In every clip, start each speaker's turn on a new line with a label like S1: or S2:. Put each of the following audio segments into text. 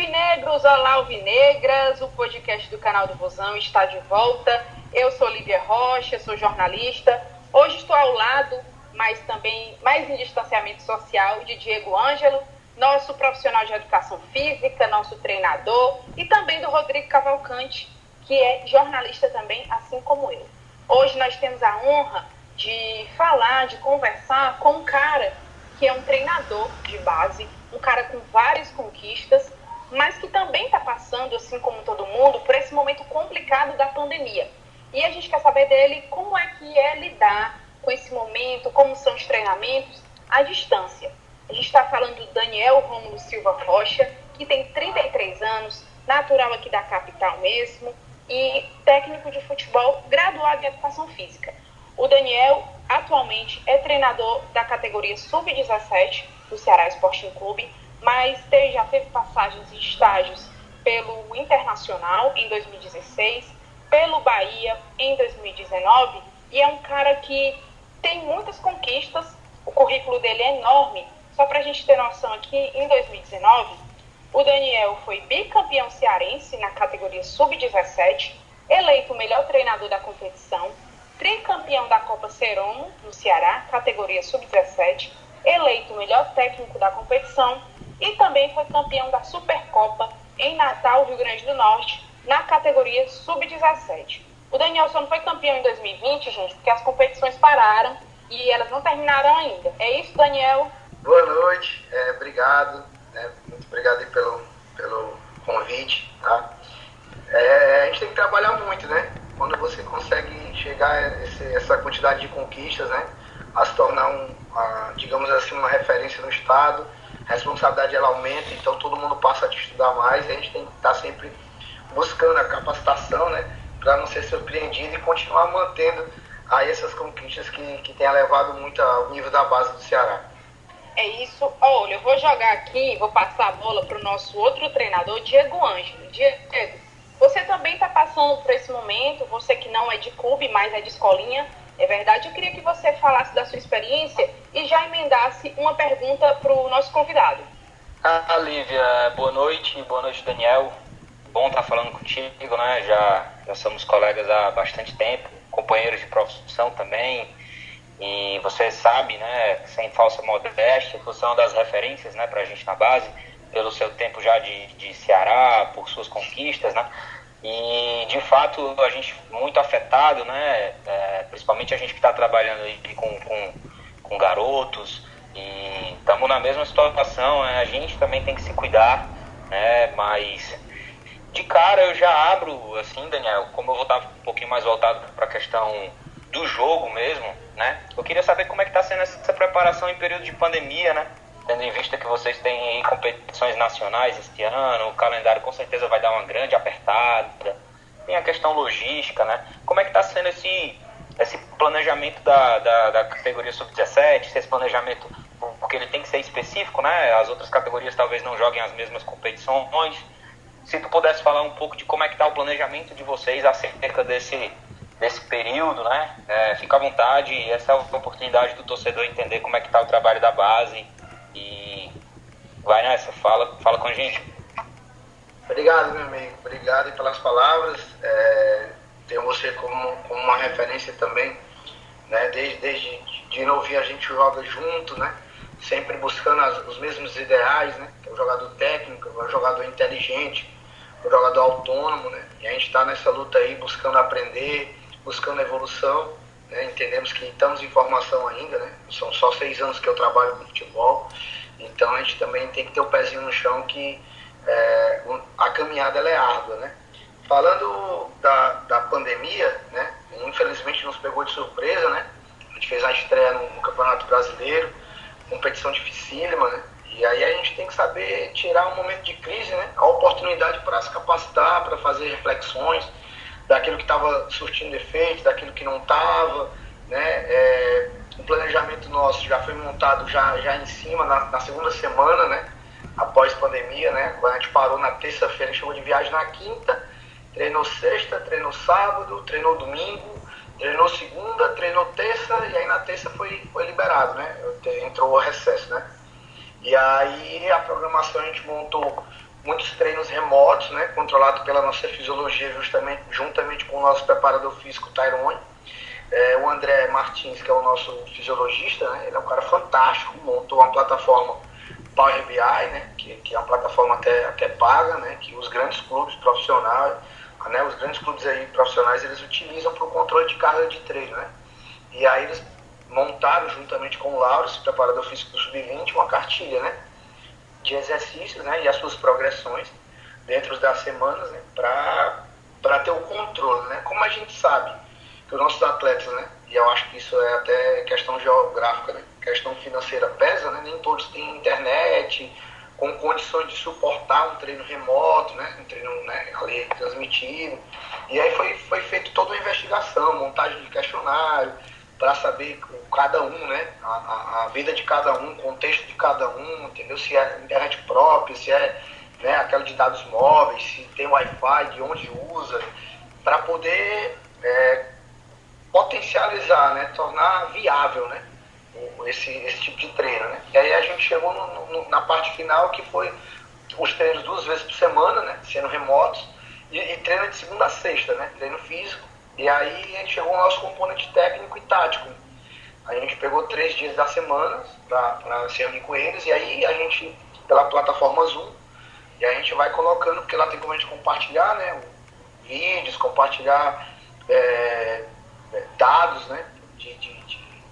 S1: alvinegros, olá alvinegras, o podcast do canal do Vozão está de volta. Eu sou Lívia Rocha, sou jornalista. Hoje estou ao lado, mas também mais em distanciamento social, de Diego Ângelo, nosso profissional de educação física, nosso treinador, e também do Rodrigo Cavalcante, que é jornalista também, assim como eu. Hoje nós temos a honra de falar, de conversar com um cara que é um treinador de base, um cara com várias conquistas, mas que também está passando, assim como todo mundo, por esse momento complicado da pandemia. E a gente quer saber dele como é que é lidar com esse momento, como são os treinamentos à distância. A gente está falando do Daniel Rômulo Silva Rocha, que tem 33 anos, natural aqui da capital mesmo, e técnico de futebol graduado em educação física. O Daniel atualmente é treinador da categoria Sub-17 do Ceará Sporting Clube, mas já teve passagens e estágios pelo Internacional em 2016, pelo Bahia em 2019, e é um cara que tem muitas conquistas, o currículo dele é enorme. Só para a gente ter noção aqui, em 2019, o Daniel foi bicampeão cearense na categoria Sub-17, eleito o melhor treinador da competição, tricampeão da Copa Seromo no Ceará, categoria Sub-17, eleito o melhor técnico da competição e também foi campeão da Supercopa em Natal, Rio Grande do Norte, na categoria Sub-17. O Daniel só não foi campeão em 2020, gente, porque as competições pararam e elas não terminaram ainda. É isso, Daniel?
S2: Boa noite, obrigado, muito obrigado aí pelo convite, tá? A gente tem que trabalhar muito, né? Quando você consegue chegar a essa quantidade de conquistas, né? A se tornar, digamos assim, uma referência no estado, a responsabilidade ela aumenta, então todo mundo passa a te estudar mais, e a gente tem que estar sempre buscando a capacitação, né? Para não ser surpreendido e continuar mantendo aí essas conquistas que tem elevado muito ao nível da base do Ceará.
S1: É isso. Olha, eu vou jogar aqui, vou passar a bola para o nosso outro treinador, Diego Ângelo. Diego, você também está passando por esse momento, você que não é de clube, mas é de escolinha, é verdade? Eu queria que você falasse da sua experiência e já emendasse uma pergunta para o nosso convidado.
S3: Lívia, boa noite, Daniel. Bom estar falando contigo, né? Já somos colegas há bastante tempo, companheiros de profissão também. E você sabe, né, sem falsa modéstia, que você é uma das referências, né, pra gente na base, pelo seu tempo já de Ceará, por suas conquistas, né? E, de fato, a gente muito afetado, né, principalmente a gente que está trabalhando aí com garotos, e estamos na mesma situação, né? A gente também tem que se cuidar, né, mas de cara eu já abro, assim, Daniel, como eu vou estar um pouquinho mais voltado para a questão do jogo mesmo, né? Eu queria saber como é que está sendo essa preparação em período de pandemia, né? Tendo em vista que vocês têm aí competições nacionais este ano, o calendário com certeza vai dar uma grande apertada, tem a questão logística, né? Como é que está sendo esse planejamento da categoria Sub-17, esse planejamento, porque ele tem que ser específico, né? As outras categorias talvez não joguem as mesmas competições. Se tu pudesse falar um pouco de como é que está o planejamento de vocês acerca desse período, né? Fica à vontade, essa é a oportunidade do torcedor entender como é que está o trabalho da base e vai nessa, fala com a gente.
S2: Obrigado, meu amigo, obrigado pelas palavras, tenho você como uma referência também, né? Desde de novinho a gente joga junto, né? Sempre buscando os mesmos ideais, né? Que é o jogador técnico, o jogador inteligente, o jogador autônomo, né? E a gente está nessa luta aí buscando aprender, buscando evolução, né? Entendemos que estamos em formação ainda, né? São só 6 anos que eu trabalho com futebol, então a gente também tem que ter o pezinho no chão que a caminhada ela é árdua, né? Falando da pandemia, né? Infelizmente nos pegou de surpresa, né? A gente fez a estreia no Campeonato Brasileiro, competição dificílima, né? E aí a gente tem que saber tirar um momento de crise, né? A oportunidade para se capacitar, para fazer reflexões daquilo que estava surtindo efeito, daquilo que não estava, né? O planejamento nosso já foi montado já em cima, na segunda semana, né? Após pandemia, né? Quando a gente parou na terça-feira, chegou de viagem na quinta, treinou sexta, treinou sábado, treinou domingo, treinou segunda, treinou terça, e aí na terça foi liberado, né? Entrou o recesso, né? E aí a programação a gente montou muitos treinos remotos, né, controlados pela nossa fisiologia, juntamente com o nosso preparador físico, Tyrone. O André Martins, que é o nosso fisiologista, né, ele é um cara fantástico, montou uma plataforma Power BI, né, que é uma plataforma até paga, né, que os grandes clubes profissionais, né, os grandes clubes aí profissionais, eles utilizam para o controle de carga de treino, né. E aí eles montaram, juntamente com o Lauro, esse preparador físico do Sub-20, uma cartilha, né, de exercícios, né, e as suas progressões dentro das semanas, né, para ter o controle, né. Como a gente sabe que os nossos atletas, né, e eu acho que isso é até questão geográfica, né, questão financeira pesa, né, nem todos têm internet com condições de suportar um treino remoto, né, um treino, né, ali transmitido. E aí foi feita toda uma investigação, montagem de questionário, para saber cada um, né, a vida de cada um, o contexto de cada um, entendeu? Se é internet própria, se é, né, aquela de dados móveis, se tem Wi-Fi, de onde usa, para poder potencializar, né, tornar viável, né, esse tipo de treino, né? E aí a gente chegou na parte final, que foi os treinos 2 vezes por semana, né, sendo remotos, e treino de segunda a sexta, né, treino físico. E aí a gente chegou ao nosso componente técnico e tático. A gente pegou 3 dias da semana para se reunir com eles, e aí a gente, pela plataforma Zoom, e a gente vai colocando, porque lá tem como a gente compartilhar, né, vídeos, compartilhar dados, né, de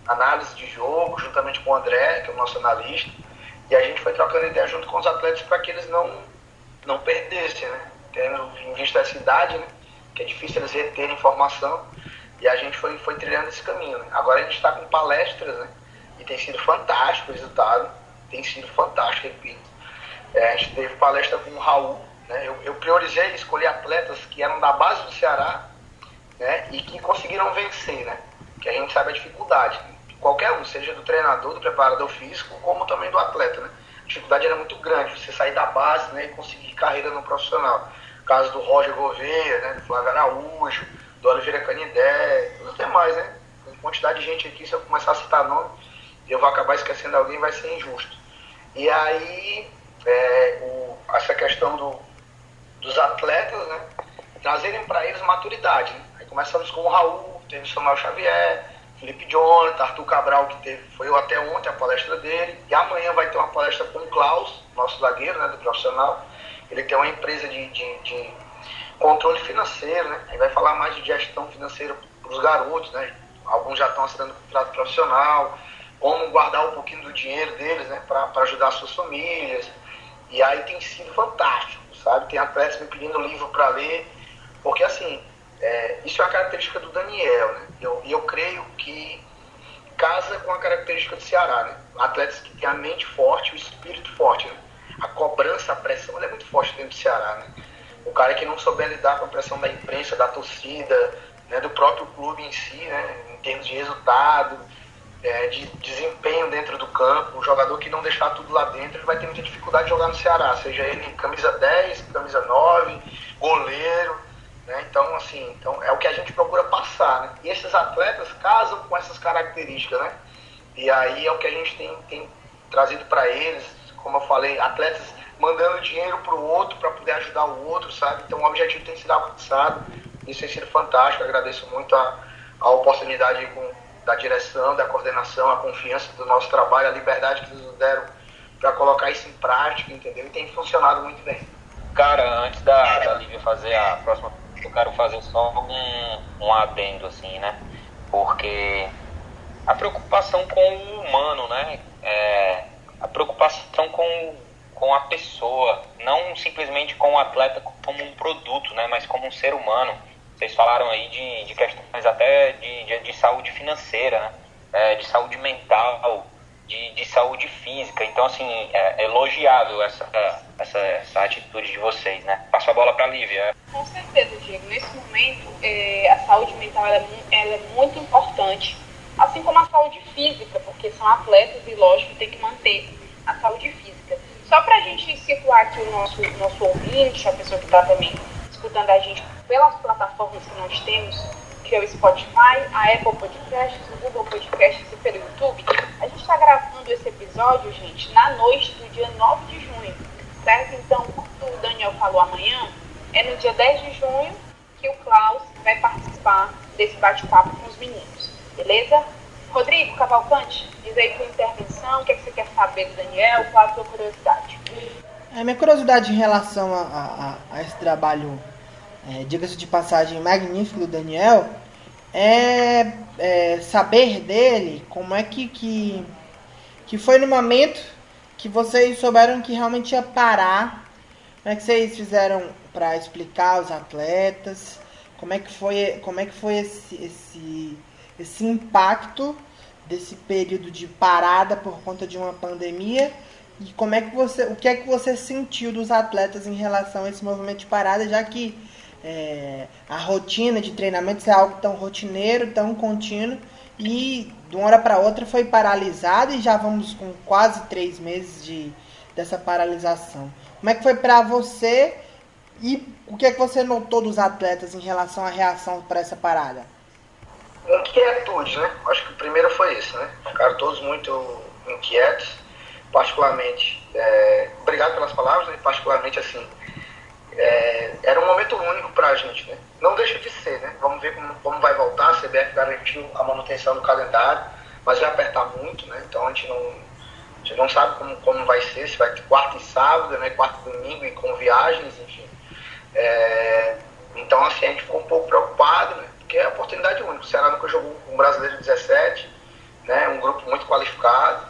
S2: análise de jogo, juntamente com o André, que é o nosso analista, e a gente foi trocando ideia junto com os atletas para que eles não perdessem, né, tendo em vista essa idade, né, que é difícil eles reterem informação, e a gente foi trilhando esse caminho, né. Agora a gente está com palestras, né, e tem sido fantástico o resultado, tem sido fantástico, repito. A gente teve palestra com o Raul, né, eu priorizei escolher atletas que eram da base do Ceará, né, e que conseguiram vencer, né, que a gente sabe a dificuldade, qualquer um, seja do treinador, do preparador físico, como também do atleta, né. A dificuldade era muito grande, você sair da base, né, e conseguir carreira no profissional. O caso do Roger Gouveia, né, do Flávio Araújo, do Oliveira Canidé, os demais, né, tem quantidade de gente aqui, se eu começar a citar nome, eu vou acabar esquecendo alguém, vai ser injusto. E aí, essa questão dos atletas, né, trazerem para eles maturidade, né. Aí começamos com o Raul, teve o Samuel Xavier, Felipe Jonathan, Arthur Cabral, que foi até ontem a palestra dele, e amanhã vai ter uma palestra com o Klaus, nosso zagueiro, né, do profissional. Ele tem uma empresa de controle financeiro, né, aí vai falar mais de gestão financeira para os garotos, né, alguns já estão assinando contrato profissional, como guardar um pouquinho do dinheiro deles, né, para ajudar as suas famílias, e aí tem sido fantástico, sabe, tem atletas me pedindo livro para ler, porque assim, isso é uma característica do Daniel, né? Eu creio que casa com a característica do Ceará, né? Atletas que têm a mente forte, o espírito forte, né? A cobrança, a pressão, ela é muito forte dentro do Ceará, né? O cara que não souber lidar com a pressão da imprensa, da torcida, né? Do próprio clube em si, né? Em termos de resultado, de desempenho dentro do campo, o jogador que não deixar tudo lá dentro, ele vai ter muita dificuldade de jogar no Ceará, seja ele camisa 10, camisa 9, goleiro, né? Então, assim, é o que a gente procura passar, né? E esses atletas casam com essas características, né? E aí é o que a gente tem trazido para eles, como eu falei, atletas mandando dinheiro para o outro para poder ajudar o outro, sabe? Então o objetivo tem sido alcançado, isso tem sido fantástico, eu agradeço muito a oportunidade da direção, da coordenação, a confiança do nosso trabalho, a liberdade que eles nos deram para colocar isso em prática, entendeu? E tem funcionado muito bem.
S3: Cara, antes da Lívia fazer a próxima, eu quero fazer só um adendo, assim, né? Porque a preocupação com o humano, né? A preocupação com a pessoa, não simplesmente com o atleta como um produto, né? Mas como um ser humano. Vocês falaram aí de questões até de saúde financeira, né? De saúde mental, de saúde física. Então, assim, é elogiável essa atitude de vocês, né? Passo a bola para a Lívia.
S1: Com certeza, Diego. Nesse momento, a saúde mental ela é muito importante, assim como a saúde física, porque são atletas e, lógico, tem que manter a saúde física. Só para a gente situar aqui o nosso ouvinte, a pessoa que está também escutando a gente pelas plataformas que nós temos, que é o Spotify, a Apple Podcasts, o Google Podcasts e pelo YouTube, a gente está gravando esse episódio, gente, na noite do dia 9 de junho, certo? Então, o falou amanhã, é no dia 10 de junho que o Klaus vai participar desse bate-papo com os meninos, beleza? Rodrigo Cavalcante, diz aí tua intervenção, o que, é que você quer saber do Daniel, qual a tua curiosidade?
S4: Minha curiosidade em relação a esse trabalho, diga-se de passagem, magnífico do Daniel, é saber dele como é que foi no momento que vocês souberam que realmente ia parar. Como é que vocês fizeram para explicar aos atletas? Como é que foi esse impacto desse período de parada por conta de uma pandemia? E o que é que você sentiu dos atletas em relação a esse movimento de parada, já que a rotina de treinamento é algo tão rotineiro, tão contínuo, e de uma hora para outra foi paralisado e já vamos com quase 3 meses dessa paralisação. Como é que foi para você e o que é que você notou dos atletas em relação à reação para essa parada?
S2: Inquietude, né? Acho que o primeiro foi esse, né? Ficaram todos muito inquietos, particularmente, obrigado pelas palavras, né? Particularmente assim, era um momento único pra gente, né? Não deixa de ser, né? Vamos ver como vai voltar. A CBF garantiu a manutenção do calendário, mas vai apertar muito, né? Então a gente não sabe como vai ser, se vai ter quarta e sábado, né? Quarta e domingo e com viagens, enfim. Então assim, a gente ficou um pouco preocupado, né? Porque é a oportunidade única. O Ceará nunca jogou um brasileiro 17, né? Um grupo muito qualificado.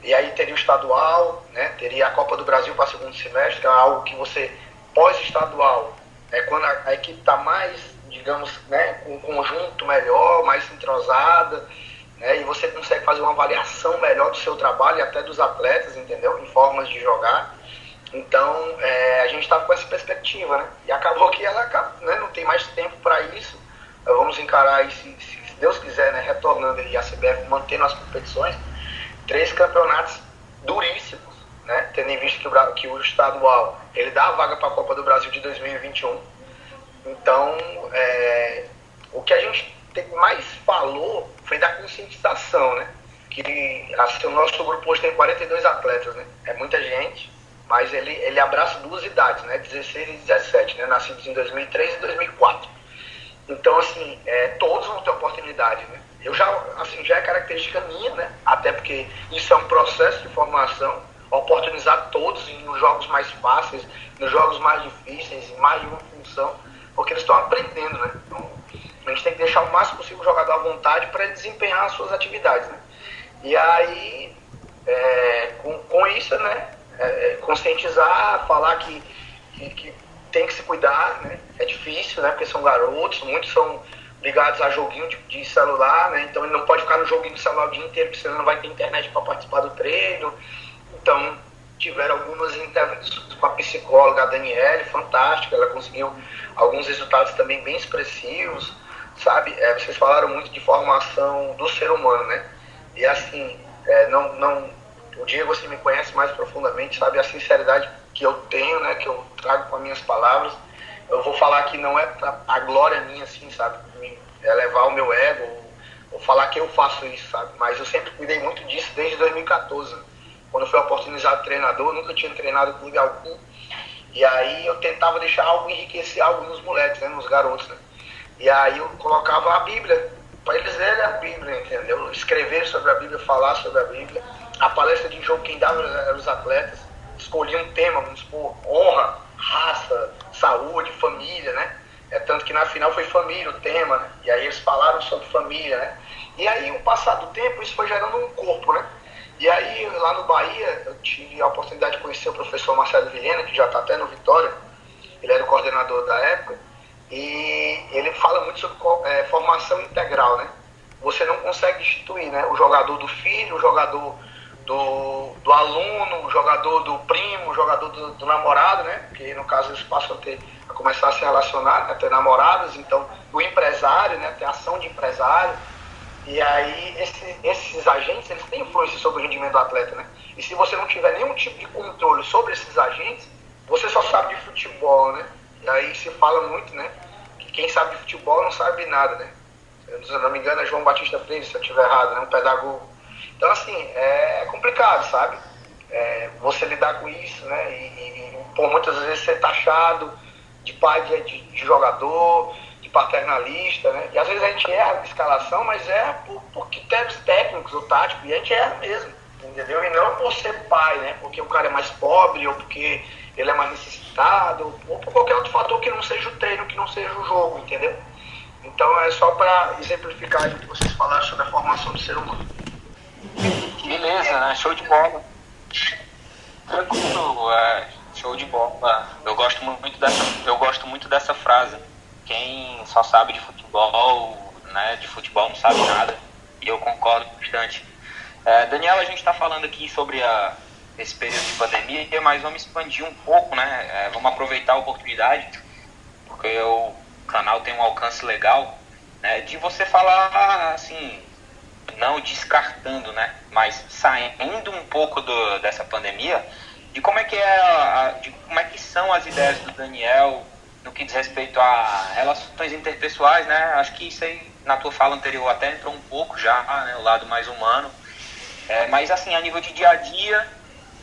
S2: E aí teria o estadual, né? Teria a Copa do Brasil para segundo semestre, que é algo que você, pós-estadual, quando a equipe está mais, digamos, né, com um conjunto melhor, mais entrosada, né? E você consegue fazer uma avaliação melhor do seu trabalho e até dos atletas, entendeu? Em formas de jogar. Então, a gente estava com essa perspectiva, né? E acabou que não tem mais tempo para isso. Vamos encarar isso, se Deus quiser, né? Retornando e a CBF mantendo as competições, 3 campeonatos duríssimos, né? Tendo em vista que o estadual ele dá a vaga para a Copa do Brasil de 2021. Então, o que a gente mais falou foi da conscientização, né? Que assim, o nosso grupo hoje tem 42 atletas, né? É muita gente, mas ele abraça 2 idades, né? 16 e 17, né? Nascidos em 2003 e 2004. Então, assim, todos vão ter oportunidade, né? Já é característica minha, né? Até porque isso é um processo de formação, oportunizar todos nos jogos mais fáceis, nos jogos mais difíceis, em mais de uma função, porque eles estão aprendendo, né? Então, a gente tem que deixar o máximo possível o jogador à vontade para ele desempenhar as suas atividades, né? E aí, com isso, né? Conscientizar, falar que tem que se cuidar, né? É difícil, né? Porque são garotos, muitos são ligados a joguinho de celular, né? Então ele não pode ficar no joguinho de celular o dia inteiro, porque senão não vai ter internet para participar do treino. Então tiveram algumas intervenções com a psicóloga, a Daniele, fantástica, ela conseguiu alguns resultados também bem expressivos, sabe? Vocês falaram muito de formação do ser humano, né? E assim, o Diego, você me conhece mais profundamente, sabe? A sinceridade que eu tenho, né? Que eu trago com as minhas palavras. Eu vou falar que não é a glória minha, assim, sabe? Elevar o meu ego, ou falar que eu faço isso, sabe? Mas eu sempre cuidei muito disso desde 2014. Quando eu fui oportunizado treinador, eu nunca tinha treinado clube algum. E aí eu tentava deixar algo, enriquecer algo nos moleques, né? Nos garotos, né? E aí eu colocava a Bíblia, para eles lerem a Bíblia, entendeu? Escrever sobre a Bíblia, falar sobre a Bíblia. A palestra de jogo quem dava eram os atletas. Escolhiam um tema, vamos supor, honra, raça, saúde, família, né? Tanto que na final foi família o tema, né? E aí eles falaram sobre família, né? E aí, com o passar do tempo, isso foi gerando um corpo, né? E aí, lá no Bahia, eu tive a oportunidade de conhecer o professor Marcelo Vilhena, que já está até no Vitória. Ele era o coordenador da época. E ele fala muito sobre formação integral, né? Você não consegue instituir, né? O jogador do filho, o jogador do aluno, o jogador do primo, o jogador do namorado, né? Porque no caso eles passam a começar a se relacionar, né? Ter namoradas, então o empresário, né? Ter ação de empresário. E aí esses agentes, eles têm influência sobre o rendimento do atleta, né? E se você não tiver nenhum tipo de controle sobre esses agentes, você só sabe de futebol, né? E aí se fala muito, né? Que quem sabe de futebol não sabe nada, né? Se eu não me engano é João Batista Freire, se eu estiver errado, né? Um pedagogo. Então, assim, é complicado, sabe? você lidar com isso, né? E por muitas vezes ser taxado de pai de jogador, de paternalista, né? E às vezes a gente erra na escalação, mas por critérios técnicos ou táticos, e a gente erra mesmo, entendeu? E não por ser pai, né? Porque o cara é mais pobre, ou porque ele é mais necessitado, ou por qualquer outro fator que não seja o treino, que não seja o jogo, entendeu? Então é só para exemplificar o que vocês falaram sobre a formação do ser humano.
S3: Beleza, né? Show de bola. Tranquilo, show de bola. Eu gosto muito dessa frase. Quem só sabe de futebol, né? De futebol não sabe nada. E eu concordo bastante. Daniel, a gente está falando aqui sobre esse período de pandemia, mas vamos expandir um pouco, né? Vamos aproveitar a oportunidade, porque o canal tem um alcance legal, né? De você falar assim, não descartando, né? Mas saindo um pouco dessa pandemia, de como é que de como é que são as ideias do Daniel no que diz respeito a relações interpessoais, né? Acho que isso aí na tua fala anterior até entrou um pouco já, né? O lado mais humano, mas assim, a nível de dia a dia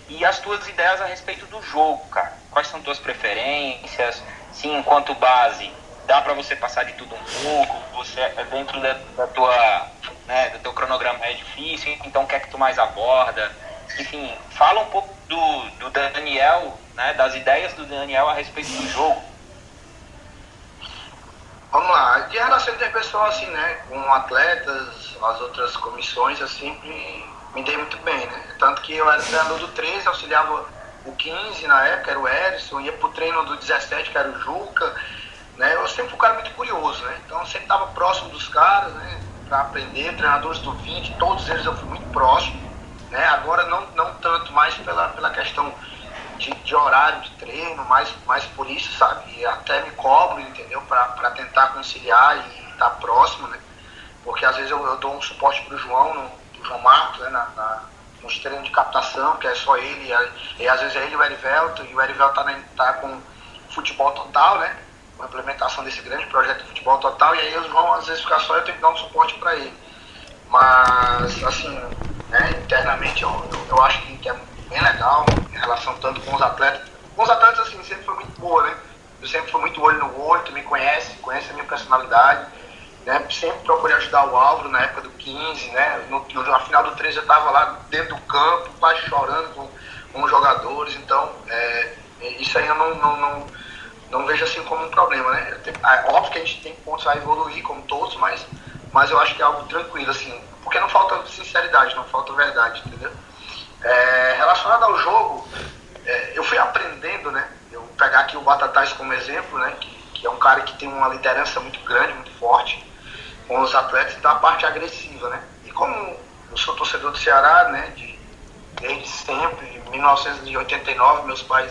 S3: e as tuas ideias a respeito do jogo, cara. Quais são tuas preferências? Sim, enquanto base, dá para você passar de tudo um pouco? Você dentro da tua, né, do teu cronograma é difícil, então o que é que tu mais aborda? Enfim, fala um pouco do Daniel, né, das ideias do Daniel a respeito do jogo.
S2: Vamos lá, de relação interpessoal, assim, né, com atletas, as outras comissões, eu sempre me dei muito bem, né, tanto que eu era treinador do 13, auxiliava o 15 na época, era o Erison, ia pro treino do 17, que era o Juca, né, eu sempre fui um cara muito curioso, né, então eu sempre estava próximo dos caras, né, para aprender, treinadores do 20, todos eles eu fui muito próximo, né, agora não tanto mais pela questão de horário de treino, mais por isso, sabe, e até me cobro, entendeu, para tentar conciliar e estar próximo, né, porque às vezes eu dou um suporte pro João Marcos, né, nos treinos de captação, que é só ele, e às vezes é ele e o Erivelto, e o Erivelto tá com futebol total, né, com a implementação desse grande projeto de futebol total, e aí o João às vezes fica só, eu tenho que dar um suporte para ele. Mas, assim, né, internamente eu acho que é bem legal, em relação tanto com os atletas. Com os atletas, assim, sempre foi muito boa, né, eu sempre fui muito olho no olho, tu me conhece a minha personalidade, né, sempre procurei ajudar o Álvaro na época do 15, né, na final do 13 eu estava lá dentro do campo, quase chorando com os jogadores, então isso aí eu não vejo assim como um problema, né, óbvio que a gente tem pontos a evoluir como todos, mas eu acho que é algo tranquilo, assim, porque não falta sinceridade, não falta verdade, entendeu? Relacionado ao jogo, eu fui aprendendo, né, eu vou pegar aqui o Batatais como exemplo, né, que é um cara que tem uma liderança muito grande, muito forte com os atletas, então a parte agressiva, né? E como eu sou torcedor do Ceará, né, desde sempre, em 1989, meus pais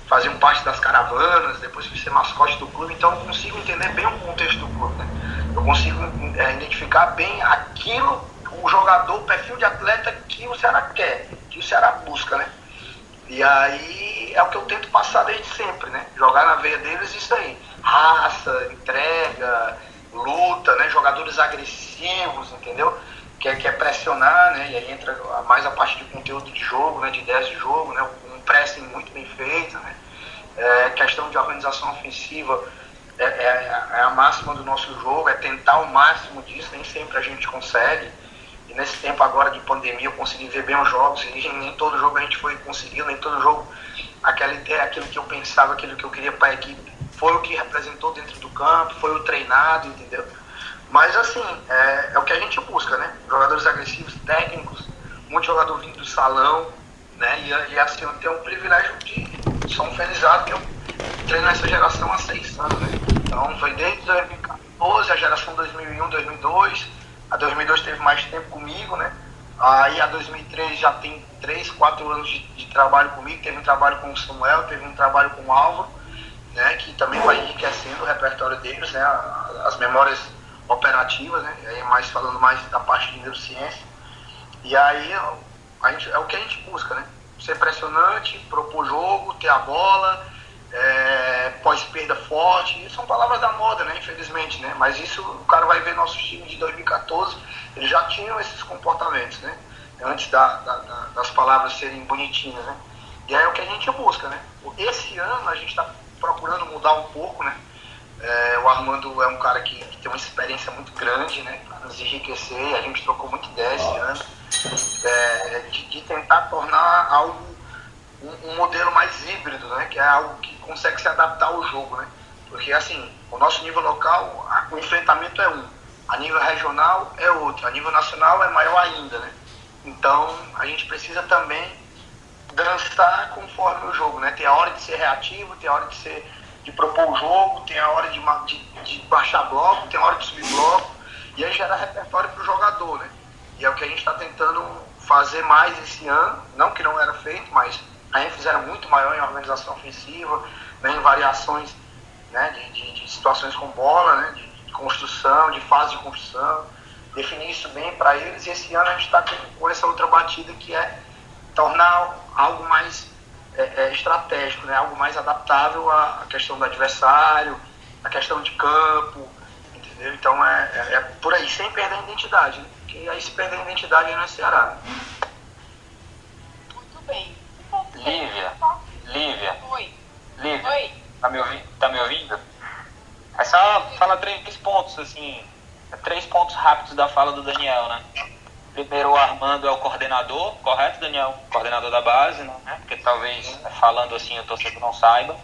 S2: faziam parte das caravanas, depois fui ser mascote do clube, então eu consigo entender bem o contexto do clube, né? Eu consigo identificar bem aquilo, o jogador, o perfil de atleta que o Ceará quer, que o Ceará busca, né? E aí é o que eu tento passar desde sempre, né? Jogar na veia deles isso aí, raça, entrega, luta, né, jogadores agressivos, entendeu? Que é pressionar, né, e aí entra mais a parte de conteúdo de jogo, né, de ideias de jogo, né, um pressing muito bem feito, né, questão de organização ofensiva é a máxima do nosso jogo, é tentar o máximo disso, nem sempre a gente consegue, e nesse tempo agora de pandemia eu consegui ver bem os jogos, e nem todo jogo a gente foi conseguindo, nem todo jogo aquela ideia, aquilo que eu pensava, aquilo que eu queria para a equipe, foi o que representou dentro do campo, foi o treinado, entendeu? Mas assim, é o que a gente busca, né? Jogadores agressivos, técnicos, muito jogador vindo do salão, né? E assim, eu tenho um privilégio de ser um felizado, que eu treino essa geração há 6 anos, né? Então foi desde 2014, a geração 2001, 2002, a 2002 teve mais tempo comigo, né? Aí a 2003 já tem 3, 4 anos de trabalho comigo, teve um trabalho com o Samuel, teve um trabalho com o Álvaro, né, que também vai enriquecendo o repertório deles, né, as memórias operativas, né, aí falando mais da parte de neurociência. E aí é o que a gente busca, né, ser impressionante, propor jogo, ter a bola, pós-perda forte, isso são palavras da moda, né, infelizmente, né, mas isso o cara vai ver nossos times de 2014, eles já tinham esses comportamentos, né, antes das palavras serem bonitinhas, né? E aí é o que a gente busca, né? Esse ano a gente está procurando mudar um pouco, né? O Armando é um cara que tem uma experiência muito grande, né? Para nos enriquecer, a gente trocou muita ideia esse ano, de tentar tornar algo, um modelo mais híbrido, né? Que é algo que consegue se adaptar ao jogo, né? Porque, assim, o nosso nível local, o enfrentamento é um, a nível regional é outro, a nível nacional é maior ainda, né? Então, a gente precisa também dançar conforme o jogo, né? Tem a hora de ser reativo, tem a hora de propor o jogo, tem a hora de baixar bloco, tem a hora de subir bloco, e aí gera repertório para o jogador, né? E é o que a gente está tentando fazer mais esse ano, não que não era feito, mas a ênfase era muito maior em organização ofensiva, né? Em variações, né? de situações com bola, né? De construção, de fase de construção, definir isso bem para eles, e esse ano a gente está com essa outra batida que é tornar algo mais estratégico, né? Algo mais adaptável à questão do adversário, à questão de campo, entendeu? Então é por aí, sem perder a identidade, né? Porque aí se perder a identidade não é Ceará.
S1: Muito bem.
S3: Lívia.
S1: Oi.
S3: Lívia,
S1: Oi.
S3: Tá me ouvindo? É só falar 3 pontos, assim, 3 pontos rápidos da fala do Daniel, né? Primeiro, o Armando é o coordenador, correto, Daniel? Coordenador da base, né? Porque talvez, falando assim, o torcedor não saiba,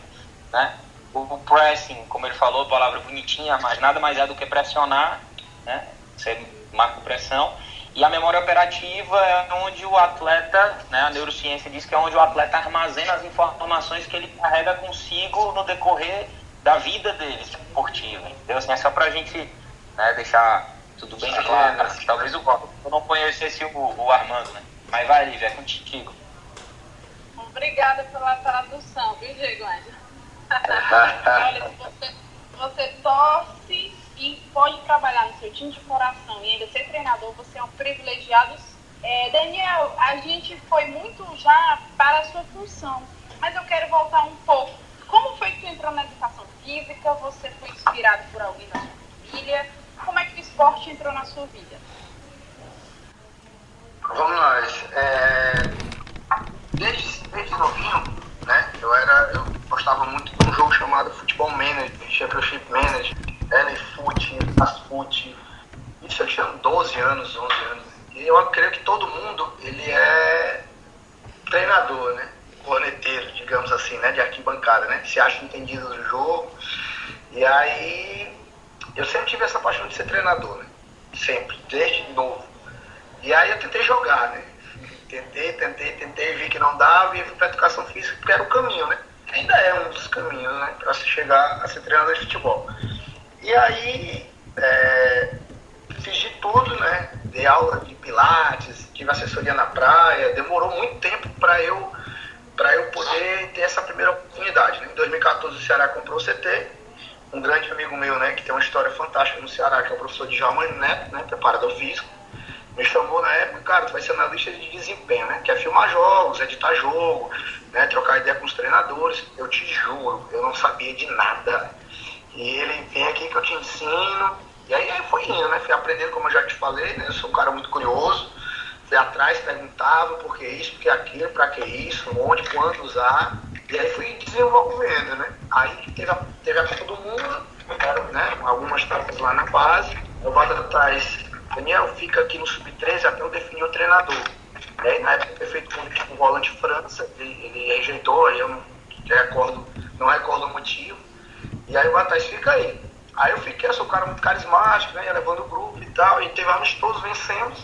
S3: né? O pressing, como ele falou, palavra bonitinha, mas nada mais é do que pressionar, né? Você marca pressão. E a memória operativa é onde o atleta, né? A neurociência diz que é onde o atleta armazena as informações que ele carrega consigo no decorrer da vida dele, esportiva. Então, assim, é só pra gente, né, deixar tudo bem claro. Talvez eu não conhecesse o Armando, né? Mas vai, Lívia, é contigo.
S1: Obrigada pela tradução, viu, Diego Ângelo? Olha, você torce e pode trabalhar no seu time de coração e ainda ser treinador, você é um privilegiado. Daniel, a gente foi muito já para a sua função, mas eu quero voltar um pouco. Como foi que tu entrou na educação física? Você foi inspirado por alguém da sua família? Como é que o esporte entrou na sua vida?
S2: Vamos lá. Desde novinho, né? Eu gostava muito de um jogo chamado Futebol Manager, Championship Manager, LFoot, Fastfoot. Isso eu tinha 12 anos, 11 anos. E eu creio que todo mundo, ele é treinador, né? Corneteiro, digamos assim, né? De arquibancada, né? Se acha entendido do jogo. E aí, eu sempre tive essa paixão de ser treinador, né? Sempre, desde novo. E aí eu tentei jogar, né? Tentei, vi que não dava e fui para educação física, porque era o caminho, né? Ainda é um dos caminhos, né? Para se chegar a ser treinador de futebol. E aí, fiz de tudo, né? Dei aula de pilates, tive assessoria na praia, demorou muito tempo para eu poder ter essa primeira oportunidade, né? Em 2014 o Ceará comprou o CT, um grande amigo meu, né? Que tem uma história fantástica no Ceará, que é o professor Djalma Neto, né? Preparador físico. Me chamou na época, cara, tu vai ser analista de desempenho, né? Que é filmar jogos, editar jogo, né? Trocar ideia com os treinadores. Eu te juro, eu não sabia de nada. E ele vem aqui que eu te ensino. E aí foi indo, né? Fui aprendendo, como eu já te falei, né? Eu sou um cara muito curioso. Fui atrás, perguntava por que isso, por que aquilo, pra que isso, onde, quando usar. E aí fui desenvolvendo, né? Aí teve a Copa do Mundo, né? Algumas tapas lá na base. Eu bato atrás. Daniel, fica aqui no Sub-13 até eu definir o treinador. E aí, na época, foi feito com o volante França, ele rejeitou, aí eu não recordo o motivo. E aí o Batais fica aí. Aí eu fiquei, eu sou um cara muito carismático, né? Ia levando o grupo e tal, e teve amistosos, vencemos.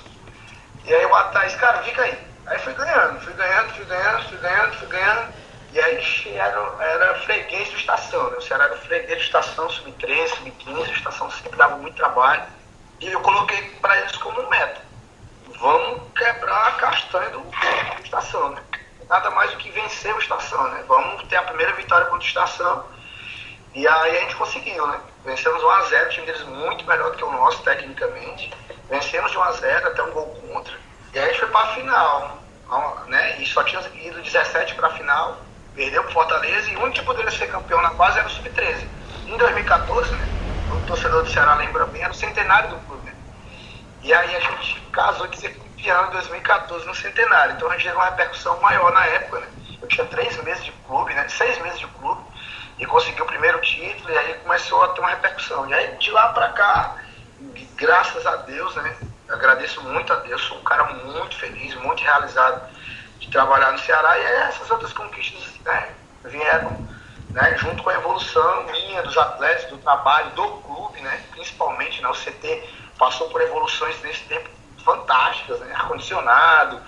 S2: E aí o Batais, cara, fica aí. Aí fui ganhando. E aí era freguês de estação, né? O Ceará era freguês de estação, Sub-13, Sub-15, a estação sempre dava muito trabalho. E eu coloquei para eles como meta. Vamos quebrar a castanha do Estação, né? Nada mais do que vencer o Estação, né? Vamos ter a primeira vitória contra o Estação. E aí a gente conseguiu, né? Vencemos 1-0, o time deles muito melhor do que o nosso, tecnicamente. Vencemos de 1-0 até um gol contra. E aí a gente foi para a final, né? E só tinha ido 17 para a final. Perdeu para Fortaleza e o único que poderia ser campeão na base era o Sub-13. Em 2014, né? O torcedor do Ceará lembra bem, era o centenário do clube, né? E aí a gente casou que ser ano de 2014 no centenário. Então a gente teve uma repercussão maior na época, né? Eu tinha 3 meses de clube, né? 6 meses de clube, e consegui o primeiro título, e aí começou a ter uma repercussão. E aí de lá pra cá, graças a Deus, né? Agradeço muito a Deus, sou um cara muito feliz, muito realizado de trabalhar no Ceará, e aí essas outras conquistas, né, vieram, né, junto com a evolução minha, dos atletas, do trabalho, do clube, né, principalmente, né, o CT passou por evoluções nesse tempo fantásticas, né, ar-condicionado,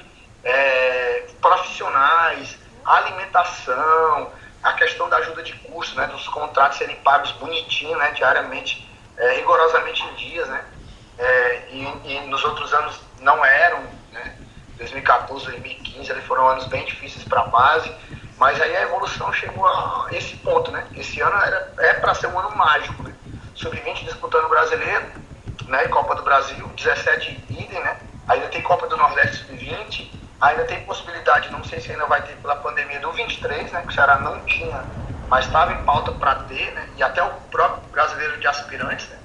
S2: profissionais, alimentação, a questão da ajuda de custo, né, dos contratos serem pagos bonitinho, né, diariamente, rigorosamente em dias, né, e nos outros anos não eram, né, 2014, 2015, eles foram anos bem difíceis para a base, mas aí a evolução chegou a esse ponto, né? Esse ano é para ser um ano mágico, né? Sub-20 disputando o brasileiro, né? Copa do Brasil, 17 idem, né? Ainda tem Copa do Nordeste Sub-20, ainda tem possibilidade, não sei se ainda vai ter pela pandemia, do 23, né? Que o Ceará não tinha, mas estava em pauta para ter, né? E até o próprio brasileiro de aspirantes, né?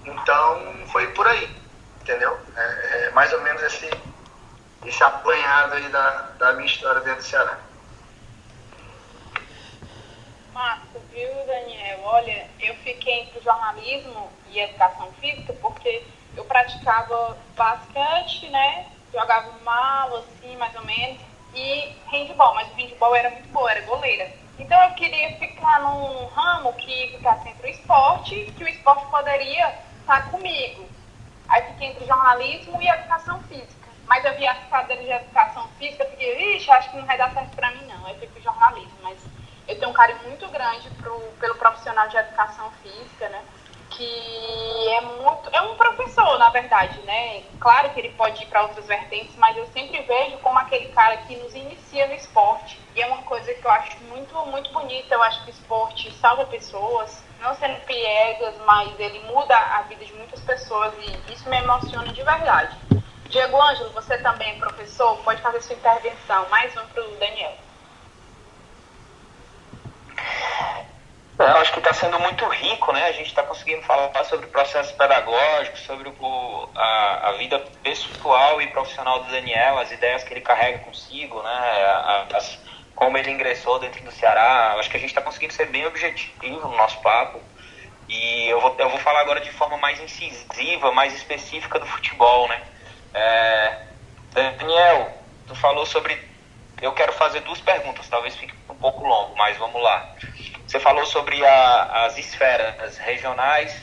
S2: Então foi por aí, entendeu? Mais ou menos esse apanhado aí da minha história dentro do Ceará.
S1: Massa, viu, Daniel? Olha, eu fiquei entre jornalismo e educação física porque eu praticava basquete, né? Jogava mal, assim, mais ou menos, e handball, mas o handball era muito bom, era goleira. Então eu queria ficar num ramo que ficasse entre o esporte, que o esporte poderia estar comigo. Aí fiquei entre jornalismo e educação física. Mas eu vi as cadeiras de educação física, eu fiquei, ixi, acho que não vai dar certo pra mim não. Aí fui pro jornalismo, mas eu tenho um carinho muito grande pelo profissional de educação física, né? Que é um professor, na verdade, né? Claro que ele pode ir para outras vertentes, mas eu sempre vejo como aquele cara que nos inicia no esporte. E é uma coisa que eu acho muito, muito bonita. Eu acho que o esporte salva pessoas, não sendo piegas, mas ele muda a vida de muitas pessoas e isso me emociona de verdade. Diego Ângelo, você também é professor, pode fazer sua intervenção. Mais um para o Daniel.
S3: Eu acho que está sendo muito rico, né? A gente está conseguindo falar sobre o processo pedagógico, sobre a vida pessoal e profissional do Daniel, as ideias que ele carrega consigo, né? Como ele ingressou dentro do Ceará. Acho que a gente está conseguindo ser bem objetivo no nosso papo. E eu vou falar agora de forma mais incisiva, mais específica do futebol, né? Daniel, tu falou sobre... Eu quero fazer 2 perguntas, talvez fique um pouco longo, mas vamos lá. Você falou sobre as esferas regionais,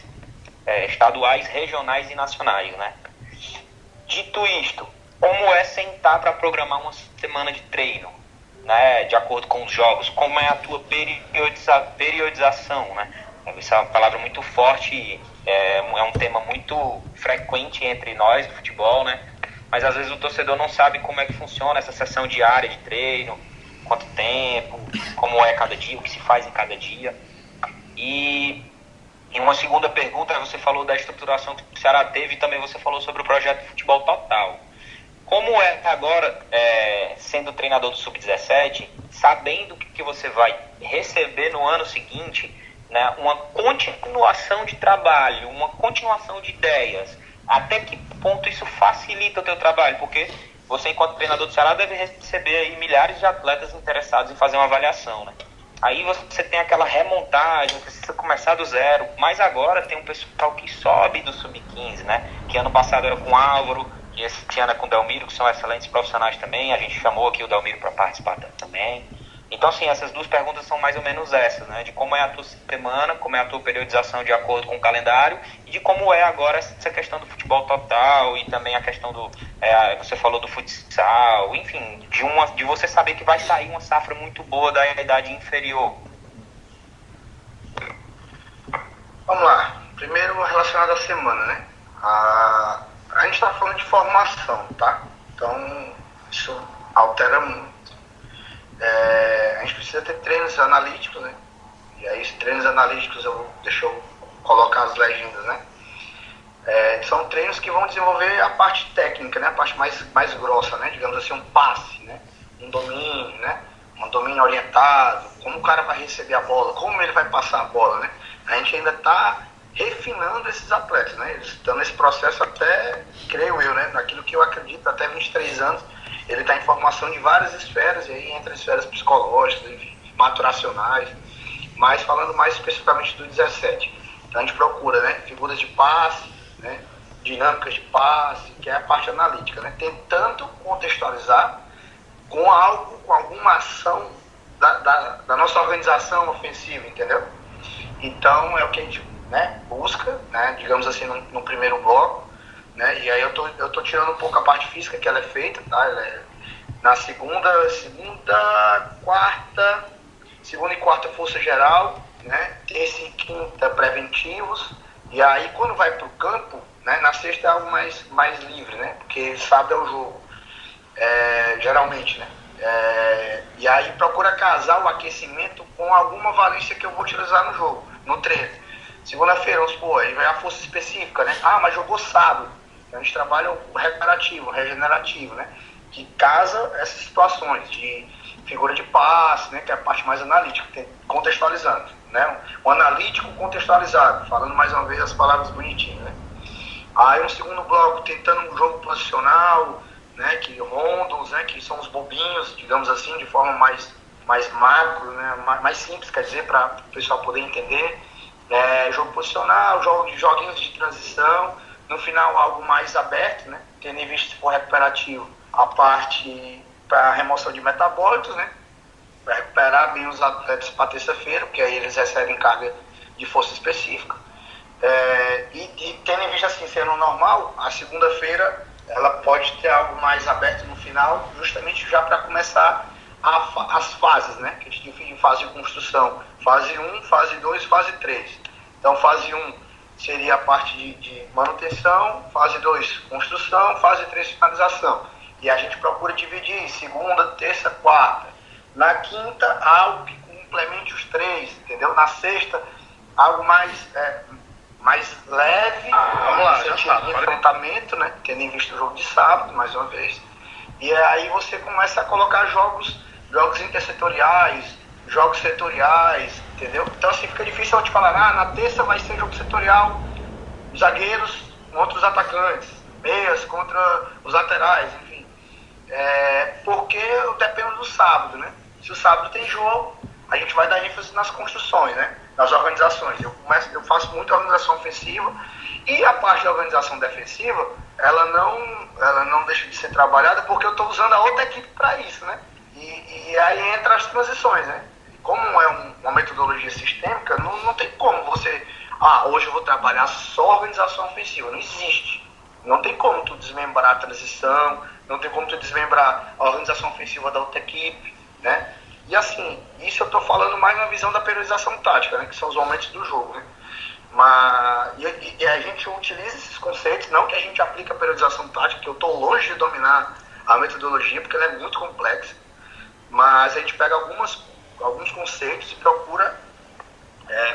S3: estaduais, regionais e nacionais, né? Dito isto, como é sentar para programar uma semana de treino, né? De acordo com os jogos, como é a tua periodização, né? Isso é uma palavra muito forte, é um tema muito frequente entre nós do futebol, né? Mas às vezes o torcedor não sabe como é que funciona essa sessão diária de treino, quanto tempo, como é cada dia, o que se faz em cada dia. E uma segunda pergunta, você falou da estruturação que o Ceará teve e também você falou sobre o projeto de futebol total. Como é agora, sendo treinador do Sub-17, sabendo que você vai receber no ano seguinte, né, uma continuação de trabalho, uma continuação de ideias, até que ponto isso facilita o teu trabalho? Porque você, enquanto treinador do Ceará, deve receber aí milhares de atletas interessados em fazer uma avaliação, né? Aí você tem aquela remontagem, precisa começar do zero, mas agora tem um pessoal que sobe do Sub-15, né? Que ano passado era com o Álvaro, e esse ano é com o Delmiro, que são excelentes profissionais também. A gente chamou aqui o Delmiro para participar também. Então, assim, essas 2 perguntas são mais ou menos essas, né? De como é a tua semana, como é a tua periodização de acordo com o calendário e de como é agora essa questão do futebol total e também a questão do... você falou do futsal, enfim, de você saber que vai sair uma safra muito boa da idade inferior.
S2: Vamos lá. Primeiro, relacionado à semana, né? A gente está falando de formação, tá? Então, isso altera muito. A gente precisa ter treinos analíticos, né? E aí, esses treinos analíticos, deixa eu colocar as legendas, né? São treinos que vão desenvolver a parte técnica, né? A parte mais grossa, né? Digamos assim, um passe, né? Um domínio, né? Um domínio orientado, como o cara vai receber a bola, como ele vai passar a bola, né? A gente ainda está refinando esses atletas, né? Eles estão nesse processo até, creio eu, né? Naquilo que eu acredito, até 23 anos, ele está em formação de várias esferas, e aí entre esferas psicológicas, enfim, maturacionais, mas falando mais especificamente do 17. Então a gente procura, né? Figuras de passe, né? Dinâmicas de passe, que é a parte analítica, né? Tentando contextualizar com algo, com alguma ação da nossa organização ofensiva, entendeu? Então é o que a gente, né, busca, né, digamos assim, no primeiro bloco, né? E aí eu tô tirando um pouco a parte física que ela é feita, tá? Ela é na segunda e quarta força geral, né? Terça e quinta preventivos, e aí quando vai pro campo, né, na sexta é algo mais livre, né? Porque sábado é o jogo, geralmente, né? E aí procura casar o aquecimento com alguma valência que eu vou utilizar no jogo, no treino. Segunda-feira, vamos supor, aí vai a força específica, né? Ah, mas jogou sábado. Então a gente trabalha o recuperativo, o regenerativo, né? Que casa essas situações de figura de passe, né? Que é a parte mais analítica, contextualizando, né? O analítico contextualizado, falando mais uma vez as palavras bonitinhas, né? Aí um segundo bloco, tentando um jogo posicional, né, que rondos, né, que são os bobinhos, digamos assim, de forma mais macro, né, mais simples, quer dizer, para o pessoal poder entender. Jogo posicional, joguinhos de transição, no final algo mais aberto, né, tendo em vista, se for recuperativo, a parte para remoção de metabólitos, né, para recuperar bem os atletas para terça-feira, porque aí eles recebem carga de força específica. E tendo em vista assim, sendo normal, a segunda-feira ela pode ter algo mais aberto no final, justamente já para começar as fases, né? Que a gente define fase de construção. Fase 1, fase 2, fase 3. Então, fase 1 seria a parte de manutenção, fase 2, construção, fase 3, finalização. E a gente procura dividir segunda, terça, quarta. Na quinta, algo que complemente os três, entendeu? Na sexta, algo mais leve, vamos lá, de enfrentamento, né? Tendo em vista o jogo de sábado, mais uma vez. E aí você começa a colocar jogos intersetoriais, jogos setoriais, entendeu? Então assim fica difícil eu te falar, na terça vai ser jogo setorial, zagueiros contra os atacantes, meias contra os laterais, enfim. Porque eu dependo do sábado, né? Se o sábado tem jogo, a gente vai dar ênfase nas construções, né? Nas organizações. Eu faço muita organização ofensiva e a parte da organização defensiva, ela não deixa de ser trabalhada porque eu estou usando a outra equipe para isso, né? E aí entra as transições, né? Como é uma metodologia sistêmica, não tem como você... hoje eu vou trabalhar só organização ofensiva. Não existe. Não tem como tu desmembrar a transição, não tem como tu desmembrar a organização ofensiva da outra equipe, né? E assim, isso eu estou falando mais na visão da periodização tática, né, que são os momentos do jogo, né? E a gente utiliza esses conceitos, não que a gente aplique a periodização tática, que eu estou longe de dominar a metodologia, porque ela é muito complexa, mas a gente pega alguns conceitos e procura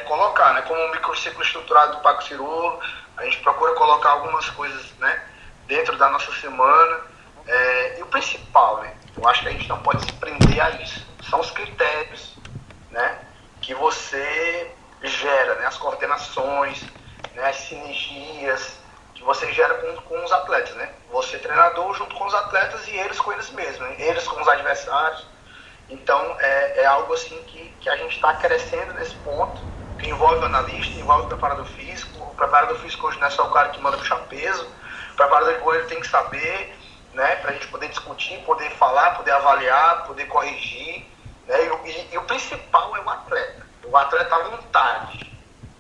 S2: colocar, né, como o microciclo estruturado do Paco Cirolo, a gente procura colocar algumas coisas, né, dentro da nossa semana, e o principal, né, eu acho que a gente não pode se prender a isso. São os critérios, né, que você gera, né, as coordenações, né, as sinergias que você gera com os atletas, né? Você treinador junto com os atletas e eles com eles mesmos, né? Eles com os adversários. Então é algo assim que a gente está crescendo nesse ponto, que envolve o analista, envolve o preparador físico. O preparador físico hoje não é só o cara que manda puxar peso, o preparador de goleiro tem que saber, né, para a gente poder discutir, poder falar, poder avaliar, poder corrigir, né? E o principal é o atleta. O atleta à vontade.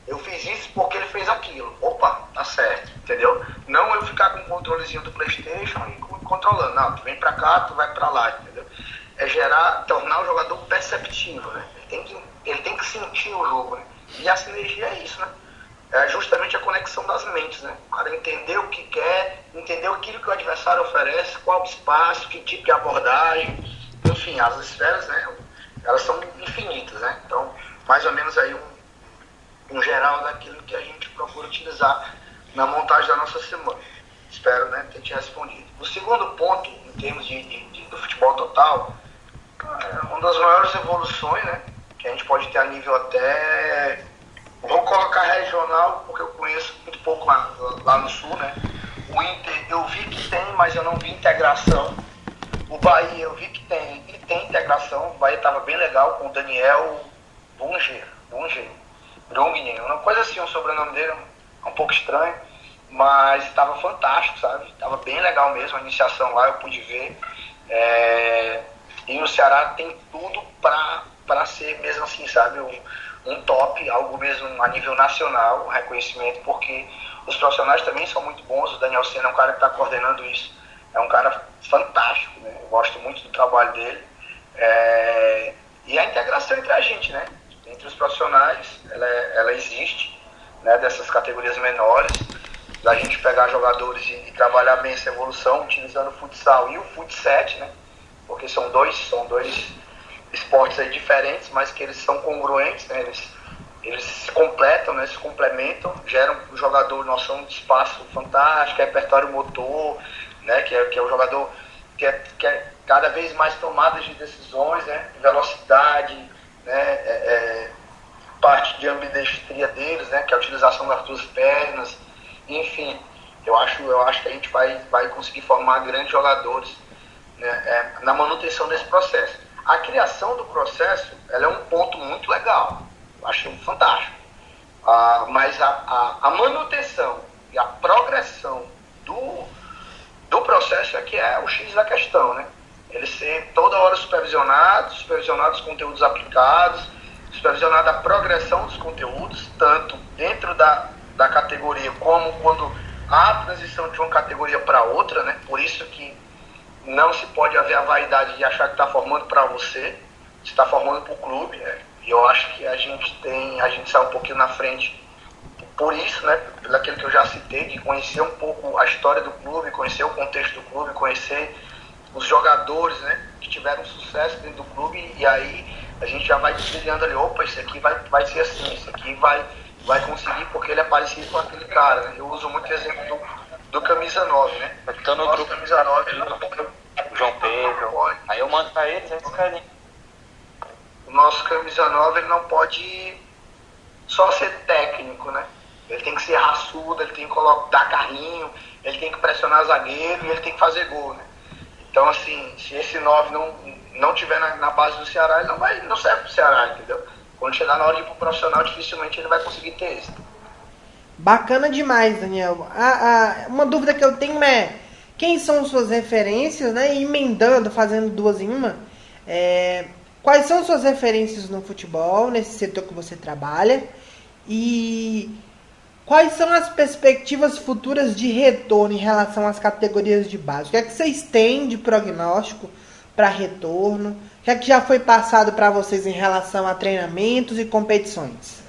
S2: Eu fiz isso porque ele fez aquilo. Opa, tá certo, entendeu? Não eu ficar com o controlezinho do PlayStation e controlando. Não, tu vem pra cá, tu vai pra lá, entendeu? Tornar o jogador perceptivo, né? Ele tem que sentir o jogo, né? E a sinergia é isso, né? É justamente a conexão das mentes, né? O cara entender o que quer, entender aquilo que o adversário oferece, qual o espaço, que tipo de abordagem, enfim, as esferas, né? Elas são infinitas, né? Então, mais ou menos aí um geral daquilo que a gente procura utilizar na montagem da nossa semana. Espero, né, ter te respondido. O segundo ponto, em termos do futebol total, uma das maiores evoluções, né, que a gente pode ter a nível até Vou colocar regional, porque eu conheço muito pouco lá no Sul, né? O Inter eu vi que tem, mas eu não vi integração. O Bahia eu vi que tem, e tem integração. O Bahia estava bem legal com o Daniel Bunge, uma coisa assim, o sobrenome dele é um pouco estranho, mas estava fantástico, sabe? Estava bem legal mesmo, a iniciação lá eu pude ver. E o Ceará tem tudo para ser mesmo assim, sabe? Um top, algo mesmo a nível nacional, um reconhecimento, porque os profissionais também são muito bons. O Daniel Sena é um cara que está coordenando isso, é um cara fantástico, né? Eu gosto muito do trabalho dele. E a integração entre a gente, né? Entre os profissionais, ela existe, né? Dessas categorias menores, da gente pegar jogadores e trabalhar bem essa evolução, utilizando o futsal e o futset, né? Porque são dois esportes aí diferentes, mas que eles são congruentes, né? Eles se completam, né? Se complementam, geram um jogador noção de espaço fantástico, repertório motor, né? Que é o jogador que é cada vez mais tomadas de decisões, né? Velocidade, né? Parte de ambidestria deles, né? Que é a utilização das duas pernas, enfim, eu acho que a gente vai conseguir formar grandes jogadores, né? Na manutenção desse processo. A criação do processo, ela é um ponto muito legal, eu acho fantástico. Mas a manutenção e a progressão do processo é que é o X da questão, né? Ele ser toda hora supervisionado os conteúdos aplicados, supervisionado a progressão dos conteúdos, tanto dentro da categoria como quando há a transição de uma categoria para outra, né? Por isso que não se pode haver a vaidade de achar que está formando para você está formando para o clube, né? E eu acho que a gente sai um pouquinho na frente por isso, né? Pelo aquilo que eu já citei, de conhecer um pouco a história do clube, conhecer o contexto do clube, conhecer os jogadores, né? Que tiveram sucesso dentro do clube, e aí a gente já vai brilhando ali, opa, isso aqui vai ser assim, isso aqui vai conseguir porque ele é parecido com aquele cara, né? Eu uso muito o exemplo do camisa 9, né?
S3: Então no grupo
S2: camisa 9,
S3: o João Pedro, aí eu mando pra eles, eles querem.
S2: O nosso camisa 9, ele não pode só ser técnico, né? Ele tem que ser raçudo, ele tem que dar carrinho, ele tem que pressionar zagueiro e ele tem que fazer gol, né? Então, assim, se esse 9 não tiver na base do Ceará, ele não serve pro Ceará, entendeu? Quando chegar na hora de ir pro profissional, dificilmente ele vai conseguir ter êxito.
S4: Bacana demais, Daniel. Uma dúvida que eu tenho é quem são suas referências, né? E emendando, fazendo duas em uma. Quais são suas referências no futebol, nesse setor que você trabalha? E quais são as perspectivas futuras de retorno em relação às categorias de base? O que é que vocês têm de prognóstico para retorno? O que é que já foi passado para vocês em relação a treinamentos e competições?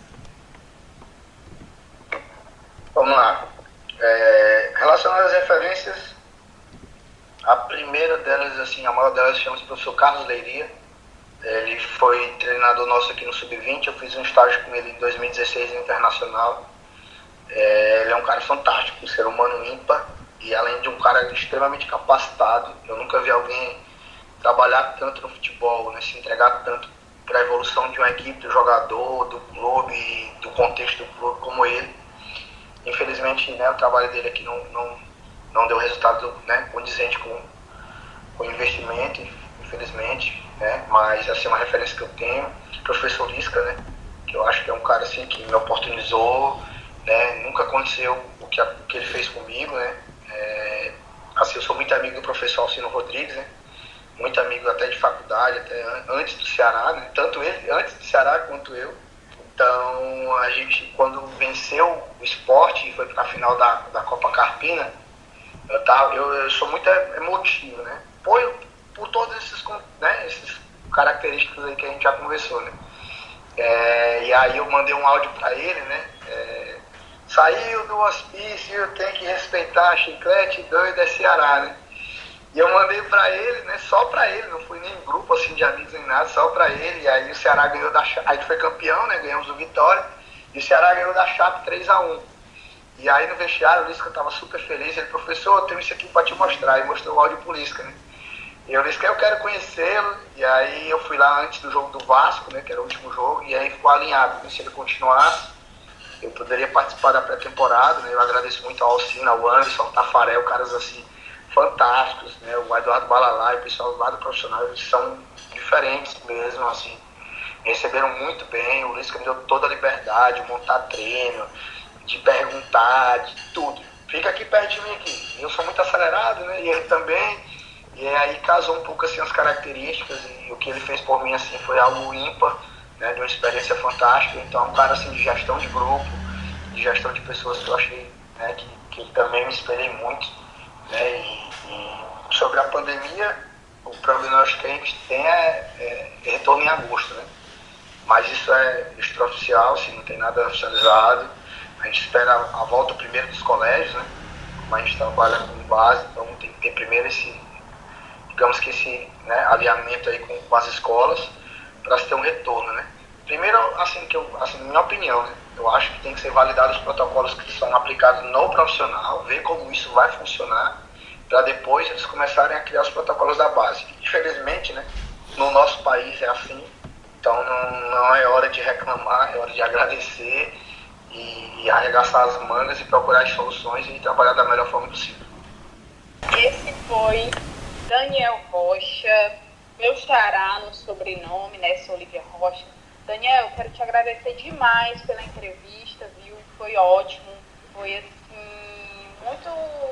S2: Vamos lá. Relacionado às referências, a primeira delas, assim, a maior delas chama-se professor Carlos Leiria. Ele foi treinador nosso aqui no Sub-20, eu fiz um estágio com ele em 2016 no Internacional. Ele é um cara fantástico, um ser humano ímpar, e além de um cara extremamente capacitado, eu nunca vi alguém trabalhar tanto no futebol, né, se entregar tanto para a evolução de uma equipe, do jogador, do clube, do contexto do clube como ele. Infelizmente, né, o trabalho dele aqui não deu resultado, né, condizente com o investimento, infelizmente, né, mas essa é uma referência que eu tenho. O professor Lisca, né, que eu acho que é um cara assim, que me oportunizou, né, nunca aconteceu o que ele fez comigo, né. Assim, eu sou muito amigo do professor Alcino Rodrigues, né, muito amigo até de faculdade, até antes do Ceará, né, tanto ele antes do Ceará quanto eu. Então, a gente, quando venceu o Sport e foi para a final da Copa Carpina, eu sou muito emotivo, né? Por todas essas características aí que a gente já conversou, né? E aí eu mandei um áudio para ele, né? Saiu do hospício, tem que respeitar, chiclete doido é Ceará, né? E eu mandei pra ele, né, só pra ele, não fui nem em grupo assim de amigos nem nada, só pra ele. E aí o Ceará ganhou da Chape, aí foi campeão, né, ganhamos o Vitória, e o Ceará ganhou da Chape 3-1. E aí no vestiário o Lisca tava super feliz, ele, professor, eu tenho isso aqui pra te mostrar, e mostrou o áudio pro Lisca, né. E eu disse que eu quero conhecê-lo, e aí eu fui lá antes do jogo do Vasco, né, que era o último jogo, e aí ficou alinhado, né, se ele continuasse, eu poderia participar da pré-temporada, né? Eu agradeço muito ao Alcina, ao Anderson, ao Tafarel, caras assim, fantásticos, né? O Eduardo Balalá e o pessoal lá do profissional, eles são diferentes mesmo, assim, me receberam muito bem. O Luiz que me deu toda a liberdade de montar treino, de perguntar, de tudo. Fica aqui perto de mim aqui. Eu sou muito acelerado, né? E ele também. E aí casou um pouco assim as características, e o que ele fez por mim assim foi algo ímpar, né? De uma experiência fantástica. Então é um cara assim de gestão de grupo, de gestão de pessoas que eu achei, né, que também me espelhei muito, né? E sobre a pandemia, o prognóstico que a gente tem é retorno em agosto, né? Mas isso é extraoficial, assim, não tem nada oficializado. A gente espera a volta primeiro dos colégios, né? Como a gente trabalha com base, então tem que ter primeiro esse, digamos que esse, né, alinhamento aí com as escolas para se ter um retorno, né? Primeiro, assim, na minha opinião, né, eu acho que tem que ser validados os protocolos que são aplicados no profissional, ver como isso vai funcionar, para depois eles começarem a criar os protocolos da base. Infelizmente, né, no nosso país é assim, então não é hora de reclamar, é hora de agradecer e arregaçar as mangas e procurar as soluções e trabalhar da melhor forma possível.
S1: Esse foi Daniel Rocha, meu xará no sobrenome, né? Sou Olivia Rocha. Daniel, quero te agradecer demais pela entrevista, viu? Foi ótimo, foi assim,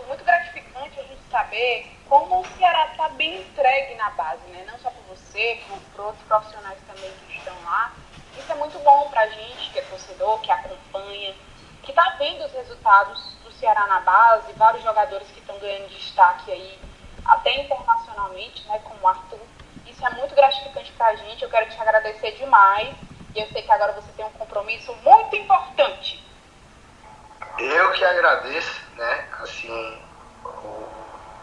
S1: muito gratificante a gente saber como o Ceará está bem entregue na base, né? Não só por você, por outros profissionais também que estão lá. Isso é muito bom pra gente, que é torcedor, que acompanha, que tá vendo os resultados do Ceará na base, vários jogadores que estão ganhando destaque aí, até internacionalmente, né, como o Arthur. Isso é muito gratificante pra gente, eu quero te agradecer demais, e eu sei que agora você tem um compromisso muito importante.
S2: Eu que agradeço, né, assim,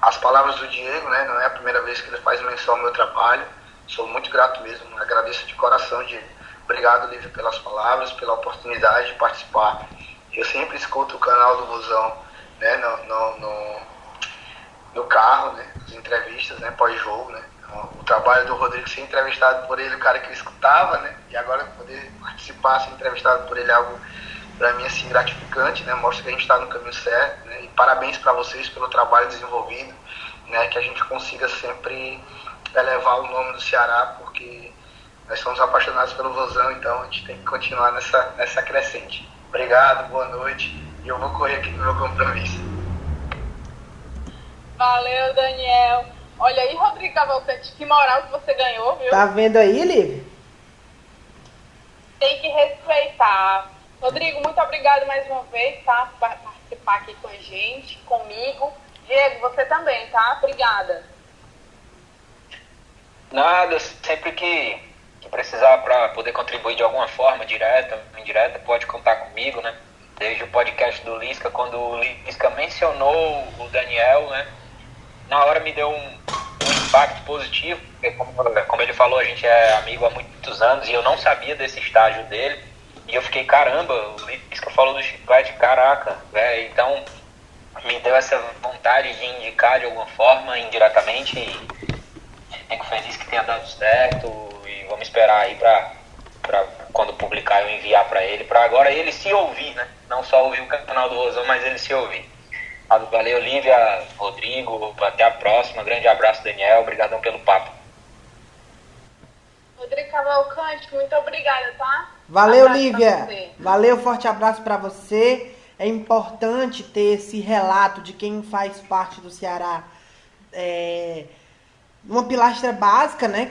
S2: as palavras do Diego, né, não é a primeira vez que ele faz menção ao meu trabalho, sou muito grato mesmo, agradeço de coração, Diego. Obrigado, Lívia, pelas palavras, pela oportunidade de participar. Eu sempre escuto o canal do Vozão, né, no carro, né, as entrevistas, né, pós-jogo, né. O trabalho do Rodrigo ser entrevistado por ele, o cara que eu escutava, né, e agora poder participar, ser entrevistado por ele é algo, para mim, assim, gratificante, né, mostra que a gente está no caminho certo, né, e parabéns para vocês pelo trabalho desenvolvido, né, que a gente consiga sempre elevar o nome do Ceará, porque nós somos apaixonados pelo Vozão, então a gente tem que continuar nessa crescente. Obrigado, boa noite, e eu vou correr aqui no meu compromisso.
S1: Valeu, Daniel. Olha aí, Rodrigo Cavalcante, que moral que você ganhou, viu?
S4: Tá vendo aí, Lívia?
S1: Tem que respeitar. Rodrigo, muito obrigado mais uma vez, tá? Por participar aqui com a gente, comigo. Diego, você também, tá? Obrigada.
S3: Nada, sempre que precisar para poder contribuir de alguma forma, direta, indireta, pode contar comigo, né? Desde o podcast do Lisca, quando o Lisca mencionou o Daniel, né? Na hora me deu um impacto positivo, porque como ele falou, a gente é amigo há muitos anos e eu não sabia desse estágio dele. E eu fiquei, caramba, o Lisca falou do chiclete, caraca, velho. Então, me deu essa vontade de indicar de alguma forma, indiretamente, e fico feliz que tenha dado certo. Vamos esperar aí para quando publicar eu enviar para ele, para agora ele se ouvir, né? Não só ouvir o canal do Rosão, mas ele se ouvir. Valeu, Lívia, Rodrigo, até a próxima. Grande abraço, Daniel, obrigadão pelo papo.
S1: Rodrigo Cavalcante, muito obrigada, tá?
S4: Valeu, Lívia. Valeu, forte abraço para você. É importante ter esse relato de quem faz parte do Ceará. Uma pilastra básica, né,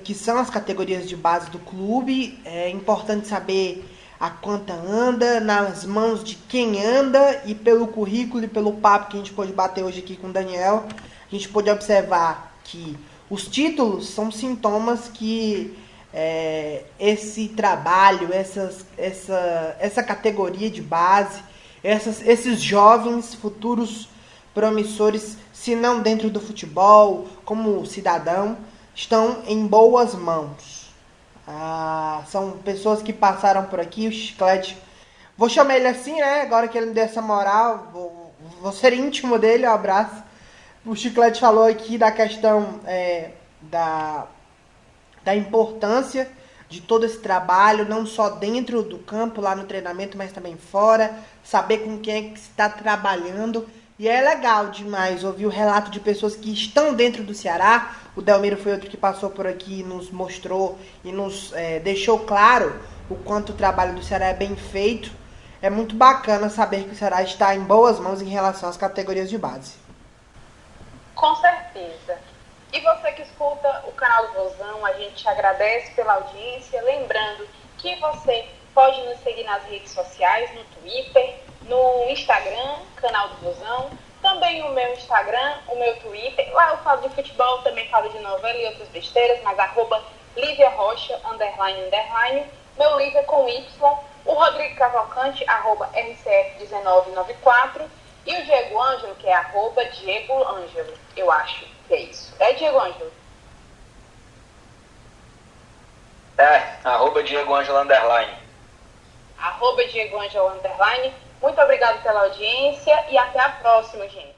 S4: que são as categorias de base do clube. É importante saber a quanta anda, nas mãos de quem anda, e pelo currículo e pelo papo que a gente pôde bater hoje aqui com o Daniel, a gente pôde observar que os títulos são sintomas que esse trabalho, essa categoria de base, esses jovens futuros promissores, se não dentro do futebol, como cidadão, estão em boas mãos. São pessoas que passaram por aqui. O Chiclete, vou chamar ele assim, né? Agora que ele me deu essa moral, vou ser íntimo dele, um abraço. O Chiclete falou aqui da questão da importância de todo esse trabalho, não só dentro do campo, lá no treinamento, mas também fora, saber com quem é que está trabalhando. E é legal demais ouvir o relato de pessoas que estão dentro do Ceará. O Delmiro foi outro que passou por aqui e nos mostrou e nos deixou claro o quanto o trabalho do Ceará é bem feito. É muito bacana saber que o Ceará está em boas mãos em relação às categorias de base.
S1: Com certeza. E você que escuta o canal do Vozão, a gente te agradece pela audiência. Lembrando que você pode nos seguir nas redes sociais, no Twitter, no Instagram, canal do Vozão, também o meu Instagram, o meu Twitter. Lá eu falo de futebol, também falo de novela e outras besteiras, mas @Lívia Rocha, __. Meu livro é com Y. O Rodrigo Cavalcante, @RCF1994. E o Diego Ângelo, que é @Diego Ângelo, eu acho que é isso. É Diego Ângelo?
S3: Diego Ângelo _.
S1: @Diego Ângelo _. Muito obrigado pela audiência e até a próxima, gente.